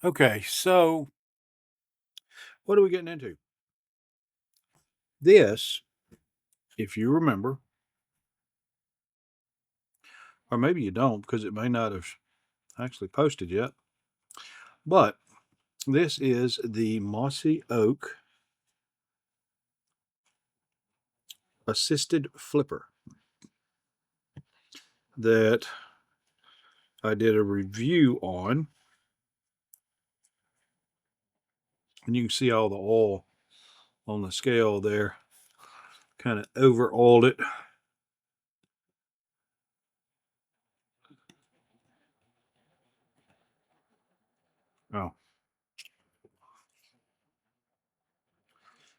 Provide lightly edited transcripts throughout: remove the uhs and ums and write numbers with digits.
Okay, so what are we getting into? This, if you remember, or maybe you don't because it may not have actually posted yet, but this is the Mossy Oak Assisted Flipper that I did a review on. And you can see all the oil on the scale there. Kind of over oiled it. Oh,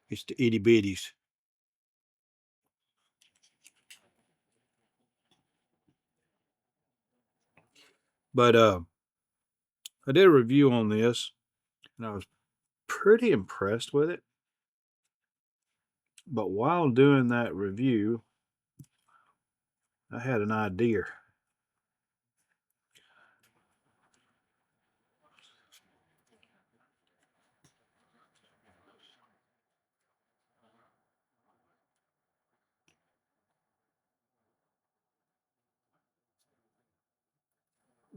it's the itty bitties. But I did a review on this and I was pretty impressed with it. But while doing that review, I had an idea.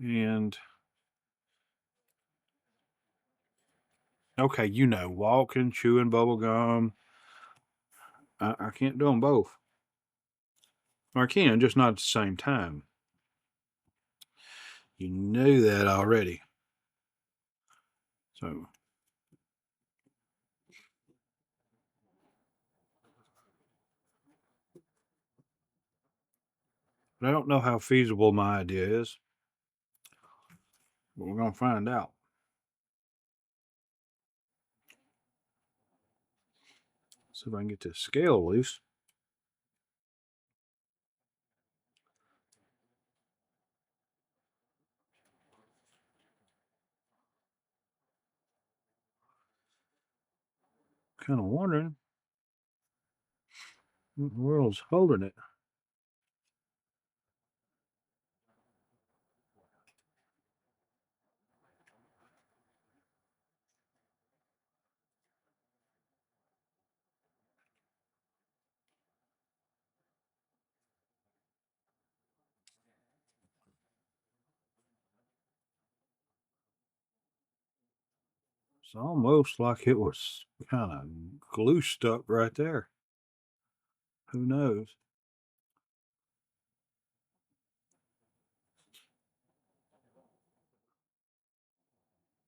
And okay, walking, chewing bubble gum. I can't do them both. Or I can, just not at the same time. You know that already. So but I don't know how feasible my idea is. But we're gonna find out. See if I can get this scale loose. Kind of wondering what the world's holding it. It's almost like it was kind of glue stuck right there. Who knows?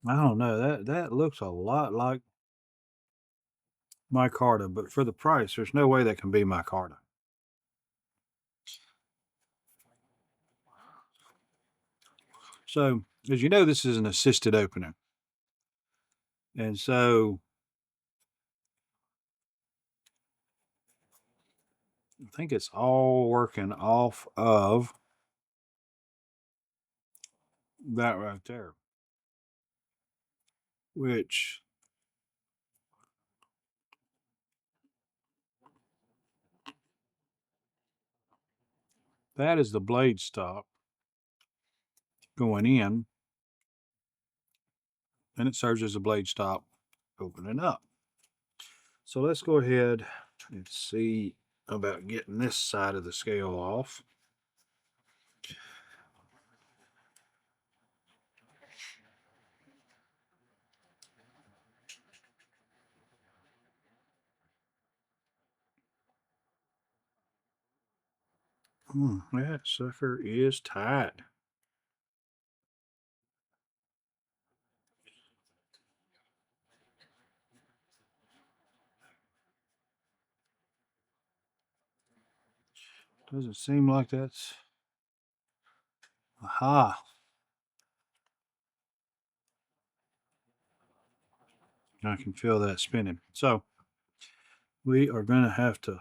I don't know. That looks a lot like micarta, but for the price, there's no way that can be micarta. So, as you know, this is an assisted opening. And so I think it's all working off of that right there, which that is the blade stop going in, and it serves as a blade stop opening up. So let's go ahead and see about getting this side of the scale off. That sucker is tight. Doesn't seem like that's. Aha. I can feel that spinning. So we are going to have to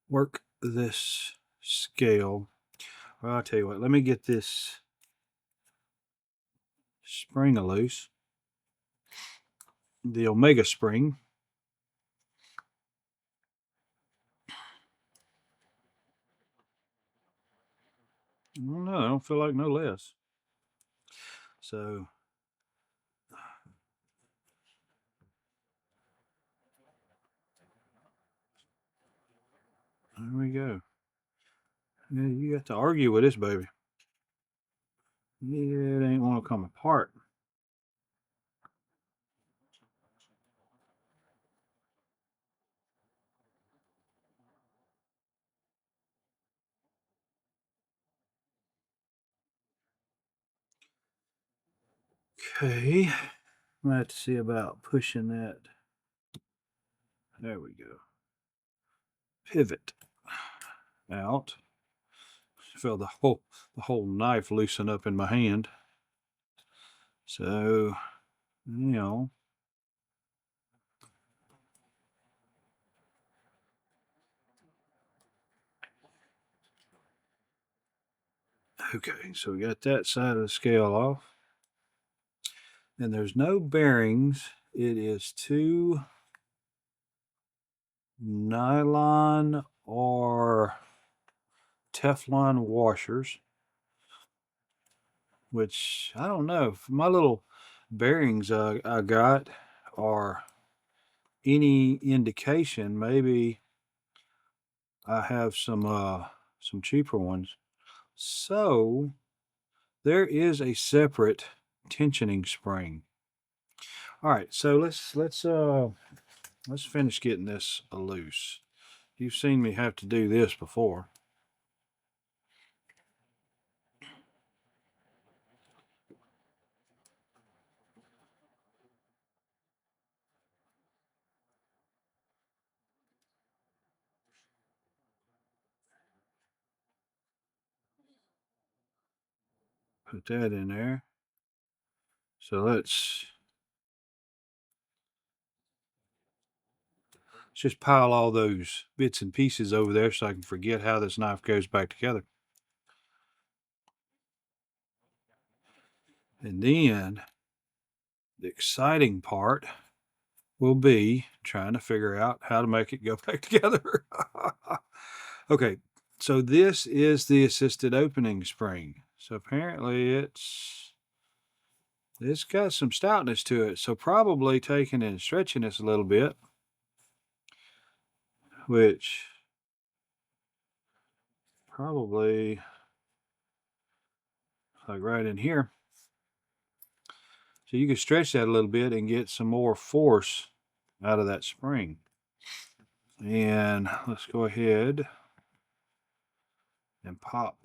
work this scale. Well, I'll tell you what, let me get this spring loose. The Omega spring. I don't know. I don't feel like no less. So There we go. Yeah, you got to argue with this baby. Yeah, it ain't want to come apart. Okay. I'm gonna have to see about pushing that. There we go. Pivot out. Felt the whole knife loosen up in my hand. So, you know. Okay, so we got that side of the scale off. And there's no bearings. It is two nylon or Teflon washers, which I don't know. My little bearings I got are any indication, maybe I have some cheaper ones. So there is a separate tensioning spring. All right, so let's finish getting this loose. You've seen me have to do this before. Put that in there. So let's just pile all those bits and pieces over there so I can forget how this knife goes back together. And then the exciting part will be trying to figure out how to make it go back together. Okay, so this is the assisted opening spring. So apparently it's got some stoutness to it. So probably taking and stretching this a little bit, which probably like right in here. So you can stretch that a little bit and get some more force out of that spring. And let's go ahead and pop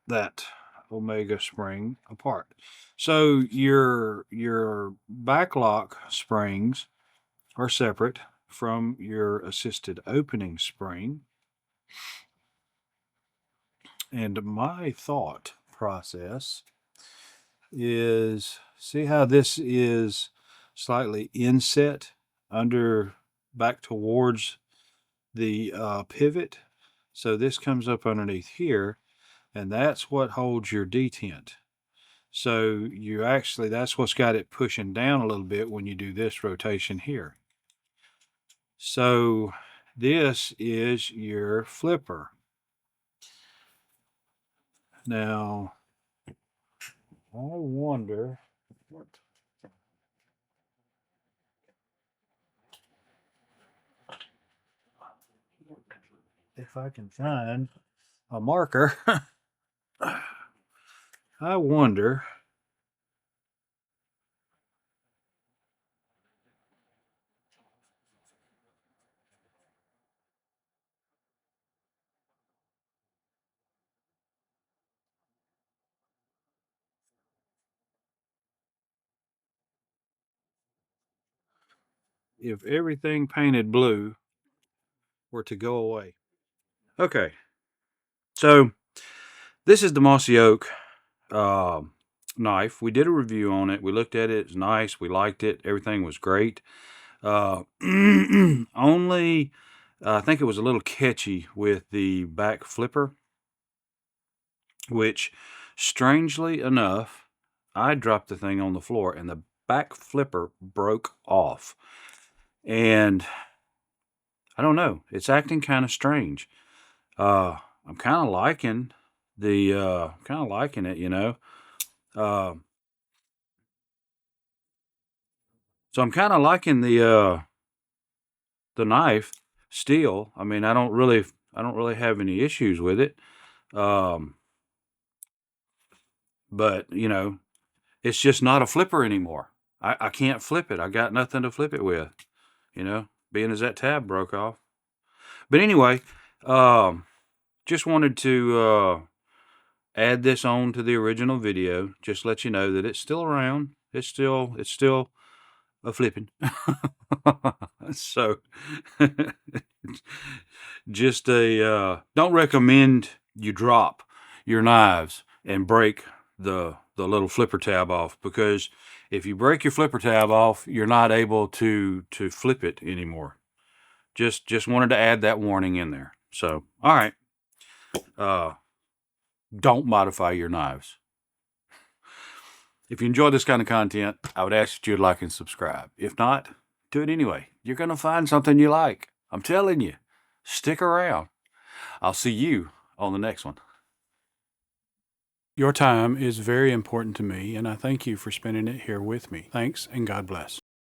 that omega spring apart. So your backlock springs are separate from your assisted opening spring. And my thought process is, see how this is slightly inset under back towards the pivot. So this comes up underneath here, and that's what holds your detent. So you actually, that's what's got it pushing down a little bit when you do this rotation here. So this is your flipper. Now, I wonder what if I can find a marker. I wonder if everything painted blue were to go away. Okay, so this is the Mossy Oak uh, knife. We did a review on it. We looked at it. It's nice. We liked it. Everything was great. Only, I think it was a little catchy with the back flipper, which, strangely enough, I dropped the thing on the floor and the back flipper broke off. And I don't know. It's acting kind of strange. I'm kind of liking it, you know. Uh, so I'm kind of liking the knife still. I mean, I don't really I don't really have any issues with it. But, you know, it's just not a flipper anymore. I can't flip it. I got nothing to flip it with, you know, being as that tab broke off. But anyway, just wanted to add this on to the original video. Just let you know that it's still around. It's still a flipping. So just don't recommend you drop your knives and break the little flipper tab off, because if you break your flipper tab off, you're not able to flip it anymore. Just wanted to add that warning in there. So, all right. Don't modify your knives. If you enjoy this kind of content, I would ask that you'd like and subscribe. If not, do it anyway. You're going to find something you like. I'm telling you. Stick around. I'll see you on the next one. Your time is very important to me, and I thank you for spending it here with me. Thanks, and God bless.